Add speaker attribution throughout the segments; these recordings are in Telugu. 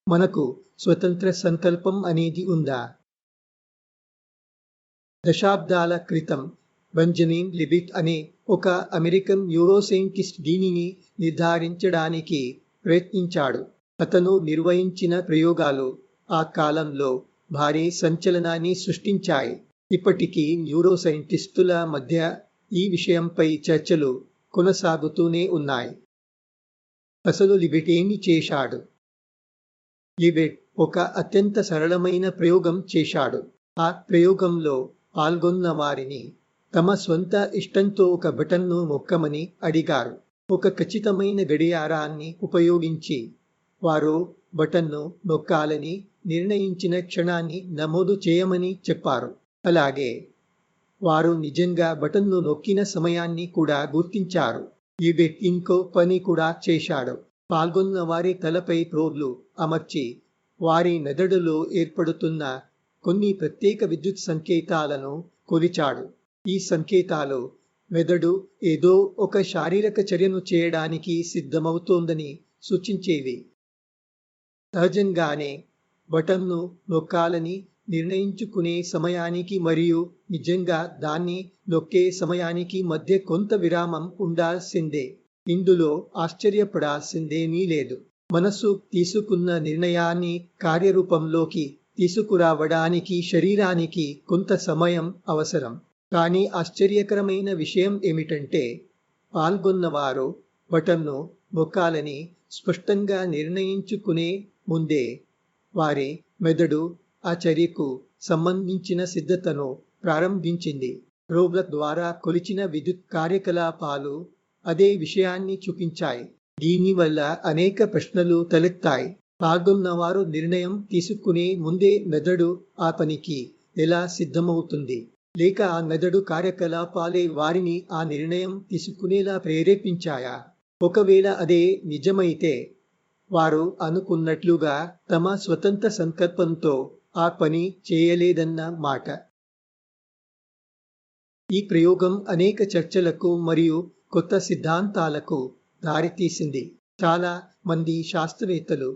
Speaker 1: మనకు స్వతంత్ర సంకల్పం అనేది ఉందా? దశాబ్దాల క్రితం బెంజమిన్ లిబిట్ అనే ఒక అమెరికన్ న్యూరోసైంటిస్ట్ దీనిని నిర్ధారించడానికి ప్రయత్నించాడు. అతను నిర్వహించిన ప్రయోగాలు ఆ కాలంలో భారీ సంచలనాన్ని సృష్టించాయి. ఇప్పటికీ న్యూరోసైంటిస్టుల మధ్య ఈ విషయంపై చర్చలు కొనసాగుతూనే ఉన్నాయి. అసలు లిబిట్ ఏమి చేశాడు? లిబిట్ ఒక అత్యంత సరళమైన ప్రయోగం చేశాడు. ఆ ప్రయోగంలో పాల్గొన్న వారిని తమ స్వంత ఇష్టంతో ఒక బటన్ను నొక్కమని అడిగారు. ఒక ఖచ్చితమైన గడియారాన్ని ఉపయోగించి వారు బటన్ను నొక్కాలని నిర్ణయించిన క్షణాన్ని నమోదు చేయమని చెప్పారు. అలాగే వారు నిజంగా బటన్ను నొక్కిన సమయాన్ని కూడా గుర్తించారు. లిబిట్ ఇంకో పని కూడా చేశాడు. పాల్గొన్న వారి తలపై ప్రోబ్లు అమర్చి వారి మెదడులో ఏర్పడుతున్న కొన్ని ప్రత్యేక విద్యుత్ సంకేతాలను కొలిచాడు. ఈ సంకేతాలు మెదడు ఏదో ఒక శారీరక చర్యను చేయడానికి సిద్ధమవుతోందని సూచించేవి. సహజంగానే బటన్ను నొక్కాలని నిర్ణయించుకునే సమయానికి మరియు నిజంగా దాన్ని నొక్కే సమయానికి మధ్య కొంత విరామం ఉండాల్సిందే. ఇందులో ఆశ్చర్యపడాల్సిందేమీ లేదు. మనసు తీసుకున్న నిర్ణయాన్ని కార్యరూపంలోకి తీసుకురావడానికి శరీరానికి కొంత సమయం అవసరం. కానీ ఆశ్చర్యకరమైన విషయం ఏమిటంటే పాల్గొన్నవారు బటన్ను నొక్కాలని స్పష్టంగా నిర్ణయించుకునే ముందే వారి మెదడు ఆ చర్యకు సంబంధించిన సిద్ధతను ప్రారంభించింది. ప్రోబ్ల ద్వారా కొలిచిన విద్యుత్ కార్యకలాపాలు అదే విషయాన్ని చూపించాయి. దీనివల్ల అనేక ప్రశ్నలు తలెత్తాయి. పాల్గొన్నవారు నిర్ణయం తీసుకునే ముందే మెదడు ఆ పనికి ఎలా సిద్ధమవుతుంది? లేక ఆ మెదడు కార్యకలాపాలే వారిని ఆ నిర్ణయం తీసుకునేలా ప్రేరేపించాయా? ఒకవేళ అదే నిజమైతే వారు అనుకున్నట్లుగా తమ స్వతంత్ర సంకల్పంతో ఆ పని చేయలేదన్న మాట. ఈ ప్రయోగం అనేక చర్చలకు మరియు కొత్త సిద్ధాంతాలకు దారితీసింది. చాలా మంది శాస్త్రవేత్తలు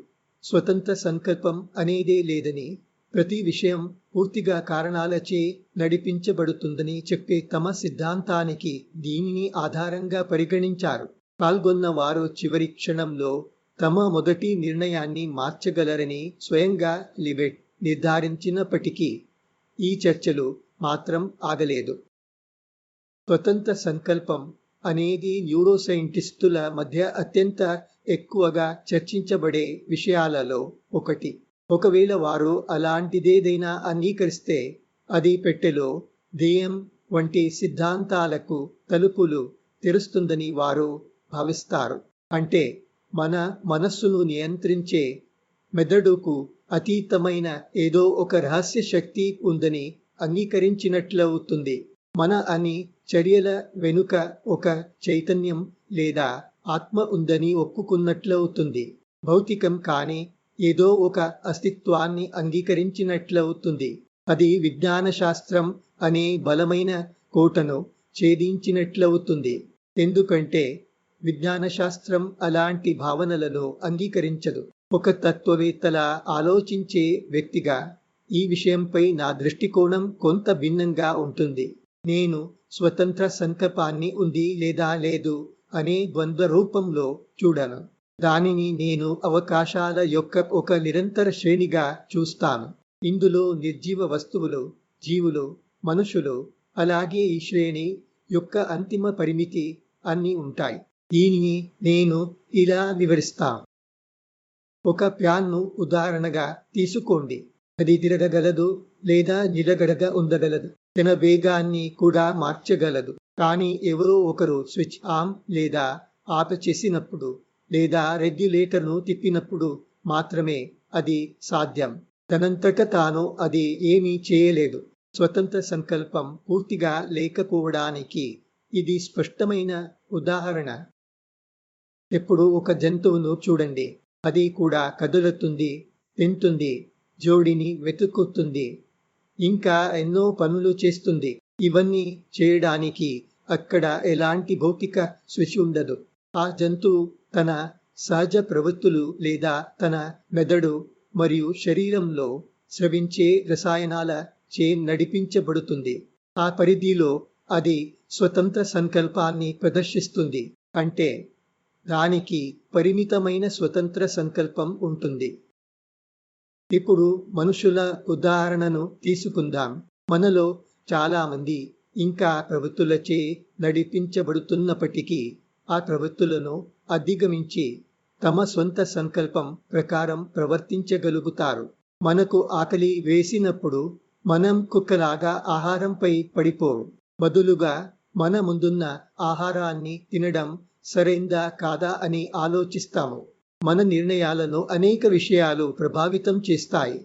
Speaker 1: స్వతంత్ర సంకల్పం అనేదే లేదని, ప్రతి విషయం పూర్తిగా కారణాలచే నడిపించబడుతుందని చెప్పే తమ సిద్ధాంతానికి దీనిని ఆధారంగా పరిగణించారు. పాల్గొన్న వారు చివరి క్షణంలో తమ మొదటి నిర్ణయాన్ని మార్చగలరని స్వయంగా లిబిట్ నిర్ధారించినప్పటికీ ఈ చర్చలు మాత్రం ఆగలేదు. స్వతంత్ర సంకల్పం అనేది న్యూరోసైంటిస్టుల మధ్య అత్యంత ఎక్కువగా చర్చించబడే విషయాలలో ఒకటి. ఒకవేళ వారు అలాంటిదేదైనా అంగీకరిస్తే అది పెట్టెలో దెయ్యం వంటి సిద్ధాంతాలకు తలుపులు తెరుస్తుందని వారు భావిస్తారు. అంటే మన మనస్సును నియంత్రించే మెదడుకు అతీతమైన ఏదో ఒక రహస్య శక్తి ఉందని అంగీకరించినట్లవుతుంది. మన అన్ని చర్యల వెనుక ఒక చైతన్యం లేదా ఆత్మ ఉందని ఒప్పుకున్నట్లవుతుంది. భౌతికం కాని ఏదో ఒక అస్తిత్వాన్ని అంగీకరించినట్లవుతుంది. అది విజ్ఞాన శాస్త్రం అనే బలమైన కోటను ఛేదించినట్లవుతుంది. ఎందుకంటే విజ్ఞాన శాస్త్రం అలాంటి భావనలను అంగీకరించదు. ఒక తత్వవేత్తలా ఆలోచించే వ్యక్తిగా ఈ విషయంపై నా దృష్టికోణం కొంత భిన్నంగా ఉంటుంది. నేను స్వతంత్ర సంకల్పాన్ని ఉంది లేదా లేదు అనే ద్వంద్వ రూపంలో చూడను. దానిని నేను అవకాశాల యొక్క ఒక నిరంతర శ్రేణిగా చూస్తాను. ఇందులో నిర్జీవ వస్తువులు, జీవులు, మనుషులు, అలాగే ఈ శ్రేణి యొక్క అంతిమ పరిమితి అన్నీ ఉంటాయి. దీనిని నేను ఇలా వివరిస్తాను. ఒక ఫ్యాన్ను ఉదాహరణగా తీసుకోండి. అది తిరగగలదు లేదా నిలకడగా ఉండగలదు. తన వేగాన్ని కూడా మార్చగలదు. కానీ ఎవరో ఒకరు స్విచ్ ఆన్ లేదా ఆఫ్ చేసినప్పుడు లేదా రెగ్యులేటర్ను తిప్పినప్పుడు మాత్రమే అది సాధ్యం. తనంతట తాను అది ఏమీ చేయలేదు. స్వతంత్ర సంకల్పం పూర్తిగా లేకపోవడానికి ఇది స్పష్టమైన ఉదాహరణ. ఇప్పుడు ఒక జంతువును చూడండి. అది కూడా కదులుతుంది, తింటుంది, జోడిని వెతుకుతుంది, ఇంకా ఎన్నో పనులు చేస్తుంది. ఇవన్నీ చేయడానికి అక్కడ ఎలాంటి భౌతిక స్విచ్ ఉండదు. ఆ జంతువు తన సహజ ప్రవృత్తులు లేదా తన మెదడు మరియు శరీరంలో స్రవించే రసాయనాల చే నడిపించబడుతుంది. ఆ పరిధిలో అది స్వతంత్ర సంకల్పాన్ని ప్రదర్శిస్తుంది. అంటే దానికి పరిమితమైన స్వతంత్ర సంకల్పం ఉంటుంది. ఇప్పుడు మనుషుల ఉదాహరణను తీసుకుందాం. మనలో చాలామంది ఇంకా ప్రవృత్తులచే నడిపించబడుతున్నప్పటికీ ఆ ప్రవృత్తులను అధిగమించి తమ సొంత సంకల్పం ప్రకారం ప్రవర్తించగలుగుతారు. మనకు ఆకలి వేసినప్పుడు మనం కుక్కలాగా ఆహారంపై పడిపోవు. బదులుగా మన ముందున్న ఆహారాన్ని తినడం సరైందా కాదా అని ఆలోచిస్తాము. మన నిర్ణయాలను అనేక విషయాలు ప్రభావితం చేస్తాయి.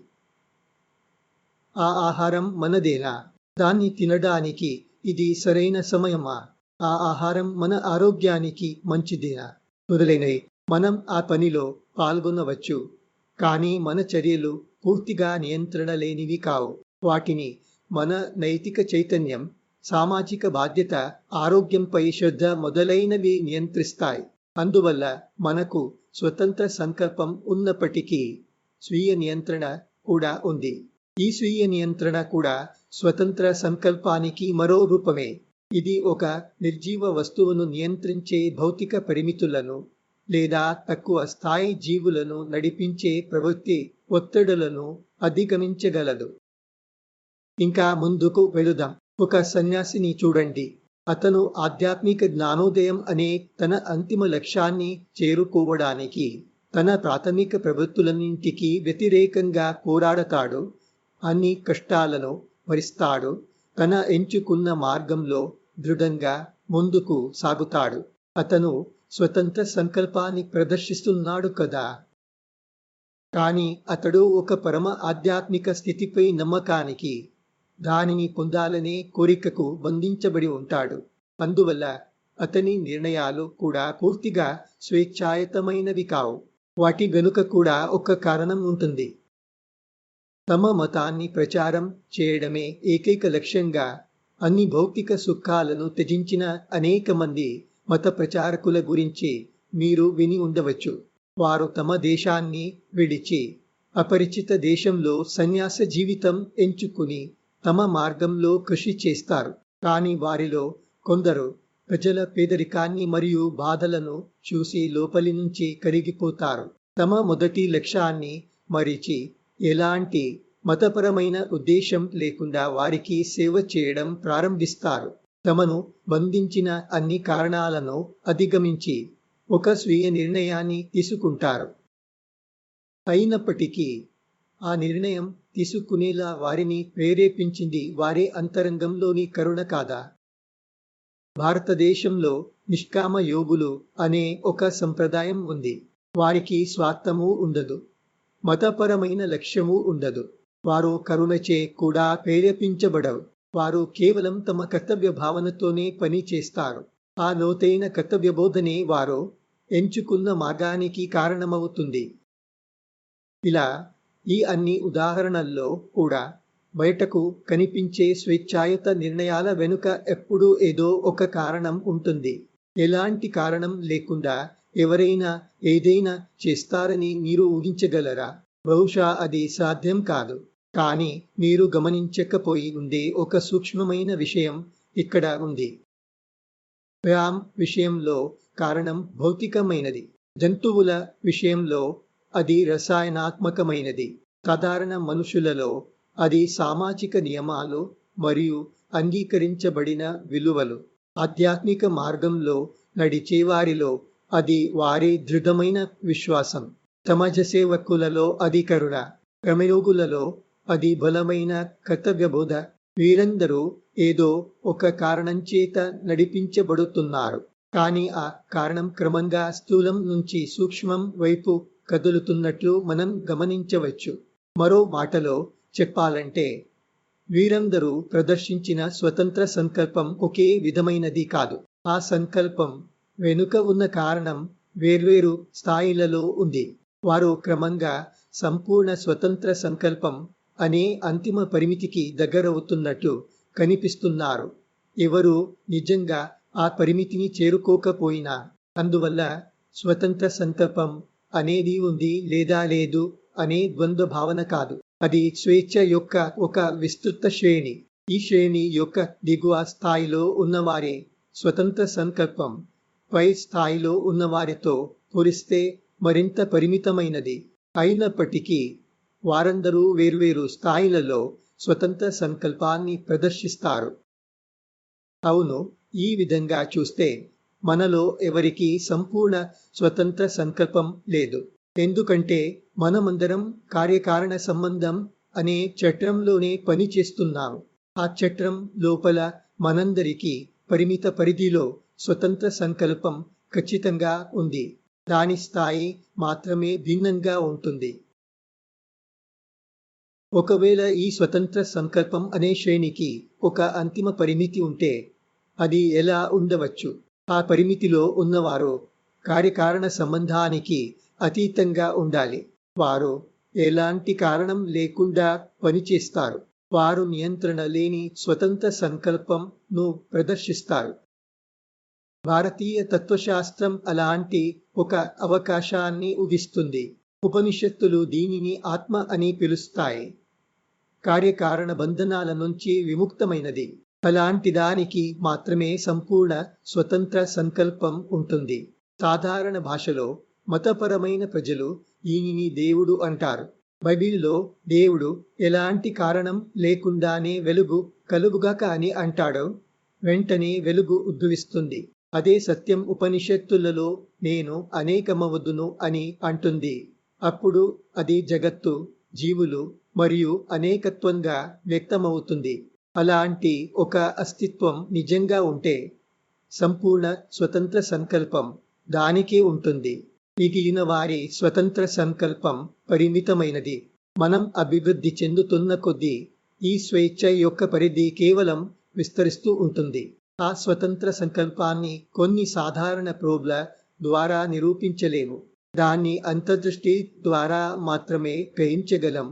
Speaker 1: ఆ ఆహారం మనదేనా? దాన్ని తినడానికి ఇది సరైన సమయమా? ఆ ఆహారం మన ఆరోగ్యానికి మంచిదేనా? మొదలైనవి. మనం ఆ పనిలో పాల్గొనవచ్చు, కానీ మన చర్యలు పూర్తిగా నియంత్రణ లేనివి కావు. వాటిని మన నైతిక చైతన్యం, సామాజిక బాధ్యత, ఆరోగ్యంపై శ్రద్ధ మొదలైనవి నియంత్రిస్తాయి. అందువల్ల మనకు స్వతంత్ర సంకల్పం ఉన్నప్పటికీ స్వీయ నియంత్రణ కూడా ఉంది. ఈ స్వీయ నియంత్రణ కూడా స్వతంత్ర సంకల్పానికి మరో రూపమే. ఇది ఒక నిర్జీవ వస్తువును నియంత్రించే భౌతిక పరిమితులను లేదా తక్కువ స్థాయి జీవులను నడిపించే ప్రవృత్తి ఒత్తిడులను అధిగమించగలదు. ఇంకా ముందుకు వెళుదాం. ఒక సన్యాసిని చూడండి. అతను ఆధ్యాత్మిక జ్ఞానోదయం అనే తన అంతిమ లక్ష్యాన్ని చేరుకోవడానికి తన ప్రాథమిక ప్రవృత్తులన్నింటికి వ్యతిరేకంగా పోరాడతాడు. అన్ని కష్టాలను భరిస్తాడు. తన ఎంచుకున్న మార్గంలో దృఢంగా ముందుకు సాగుతాడు. అతను స్వతంత్ర సంకల్పాన్ని ప్రదర్శిస్తున్నాడు కదా. కానీ అతడు ఒక పరమ ఆధ్యాత్మిక స్థితిపై నమ్మకానికి, దానిని పొందాలనే కోరికకు బంధించబడి ఉంటాడు. అందువల్ల అతని నిర్ణయాలు కూడా పూర్తిగా స్వేచ్ఛాయుతమైనవి కావు. వాటి వెనుక కూడా ఒక కారణం ఉంటుంది. తమ మతాన్ని ప్రచారం చేయడమే ఏకైక లక్ష్యంగా అన్ని భౌతిక సుఖాలను త్యజించిన అనేక మంది మత ప్రచారకుల గురించి మీరు విని ఉండవచ్చు. వారు తమ దేశాన్ని విడిచి అపరిచిత దేశంలో సన్యాస జీవితం ఎంచుకుని తమ మార్గంలో కృషి చేస్తారు. కానీ వారిలో కొందరు ప్రజల పేదరికాన్ని మరియు బాధలను చూసి లోపలి నుంచి కరిగిపోతారు. తమ మొదటి లక్ష్యాన్ని మరిచి ఎలాంటి మతపరమైన ఉద్దేశం లేకుండా వారికి సేవ చేయడం ప్రారంభిస్తారు. తమను బంధించిన అన్ని కారణాలను అధిగమించి ఒక స్వీయ నిర్ణయాన్ని తీసుకుంటారు. అయినప్పటికీ ఆ నిర్ణయం తీసుకునేలా వారిని ప్రేరేపించింది వారి అంతరంగంలోని కరుణ కాదా? భారతదేశంలో నిష్కామ యోగులు అనే ఒక సంప్రదాయం ఉంది. వారికి స్వార్థము ఉండదు, మతపరమైన లక్ష్యము ఉండదు. వారు కరుణచే కూడా ప్రేరేపించబడరు. వారు కేవలం తమ కర్తవ్య భావనతోనే పని చేస్తారు. ఆ లోతైన కర్తవ్య బోధనే వారు ఎంచుకున్న మార్గానికి కారణమవుతుంది. ఇలా ఈ అన్ని ఉదాహరణల్లో కూడా బయటకు కనిపించే స్వేచ్ఛాయుత నిర్ణయాల వెనుక ఎప్పుడూ ఏదో ఒక కారణం ఉంటుంది. ఎలాంటి కారణం లేకుండా ఎవరైనా ఏదైనా చేస్తారని మీరు ఊహించగలరా? బహుశా అది సాధ్యం కాదు. కానీ మీరు గమనించకపోయి ఉండే ఒక సూక్ష్మమైన విషయం ఇక్కడ ఉంది. వ్యామ్ విషయంలో కారణం భౌతికమైనది. జంతువుల విషయంలో అది రసాయనాత్మకమైనది. సాధారణ మనుషులలో అది సామాజిక నియమాలు మరియు అంగీకరించబడిన విలువలు. ఆధ్యాత్మిక మార్గంలో నడిచేవారిలో అది వారి దృఢమైన విశ్వాసం. సమాజ సేవకులలో అది కరుణ. క్రమయోగులలో అది బలమైన కర్తవ్యబోధ. వీరందరూ ఏదో ఒక కారణం చేత నడిపించబడుతున్నారు. కానీ ఆ కారణం క్రమంగా స్థూలం నుంచి సూక్ష్మం వైపు కదులుతున్నట్లు మనం గమనించవచ్చు. మరో మాటలో చెప్పాలంటే వీరందరూ ప్రదర్శించిన స్వతంత్ర సంకల్పం ఒకే విధమైనది కాదు. ఆ సంకల్పం వెనుక ఉన్న కారణం వేర్వేరు స్థాయిలలో ఉంది. వారు క్రమంగా సంపూర్ణ స్వతంత్ర సంకల్పం అనే అంతిమ పరిమితికి దగ్గరవుతున్నట్లు కనిపిస్తున్నారు. ఎవరు నిజంగా ఆ పరిమితిని చేరుకోకపోయినా అందువల్ల స్వతంత్ర సంకల్పం అనేది ఉంది లేదా లేదు అనే ద్వంద్వ భావన కాదు. అది స్వేచ్ఛ యొక్క ఒక విస్తృత శ్రేణి. ఈ శ్రేణి యొక్క దిగువ స్థాయిలో ఉన్నవారే స్వతంత్ర సంకల్పం పై స్థాయిలో ఉన్నవారితో పోలిస్తే మరింత పరిమితమైనది. అయినప్పటికీ వారందరూ వేర్వేరు స్థాయిలలో స్వతంత్ర సంకల్పాన్ని ప్రదర్శిస్తారు. అవును, ఈ విధంగా చూస్తే మనలో ఎవరికీ సంపూర్ణ స్వతంత్ర సంకల్పం లేదు. ఎందుకంటే మనమందరం కార్యకారణ సంబంధం అనే చట్రంలోనే పనిచేస్తున్నాం. ఆ చట్రం లోపల మనందరికీ పరిమిత పరిధిలో స్వతంత్ర సంకల్పం ఖచ్చితంగా ఉంది. దాని స్థాయి మాత్రమే భిన్నంగా ఉంటుంది. ఒకవేళ ఈ స్వతంత్ర సంకల్పం అనే శ్రేణికి ఒక అంతిమ పరిమితి ఉంటే అది ఎలా ఉండవచ్చు? ఆ పరిమితిలో ఉన్నవారు కార్యకారణ సంబంధానికి అతీతంగా ఉండాలి. వారు ఎలాంటి కారణం లేకుండా పనిచేస్తారు. వారు నియంత్రణ లేని స్వతంత్ర సంకల్పంను ప్రదర్శిస్తారు. భారతీయ తత్వశాస్త్రం అలాంటి ఒక అవకాశాన్ని ఊహిస్తుంది. ఉపనిషత్తులు దీనిని ఆత్మ అని పిలుస్తాయి. కార్యకారణ బంధనాల నుంచి విముక్తమైనది. అలాంటి దానికి మాత్రమే సంపూర్ణ స్వతంత్ర సంకల్పం ఉంటుంది. సాధారణ భాషలో మతపరమైన ప్రజలు దీనిని దేవుడు అంటారు. బైబిల్లో దేవుడు ఎలాంటి కారణం లేకుండానే వెలుగు కలుగుగాక అని అంటాడు. వెంటనే వెలుగు ఉద్భవిస్తుంది. అదే సత్యం ఉపనిషత్తులలో నేను అనేకమవుదును అని అంటుంది. అప్పుడు అది జగత్తు, జీవులు మరియు అనేకత్వంగా వ్యక్తమవుతుంది. అలాంటి ఒక అస్తిత్వం నిజంగా ఉంటే సంపూర్ణ స్వతంత్ర సంకల్పం దానికే ఉంటుంది. మిగిలిన వారి స్వతంత్ర సంకల్పం పరిమితమైనది. మనం అభివృద్ధి చెందుతున్న కొద్దీ ఈ స్వేచ్ఛ యొక్క పరిధి కేవలం విస్తరిస్తూ ఉంటుంది. ఆ స్వతంత్ర సంకల్పాన్ని కొన్ని సాధారణ ప్రోబ్ల ద్వారా నిరూపించలేము. దాన్ని అంతర్దృష్టి ద్వారా మాత్రమే గ్రహించగలం.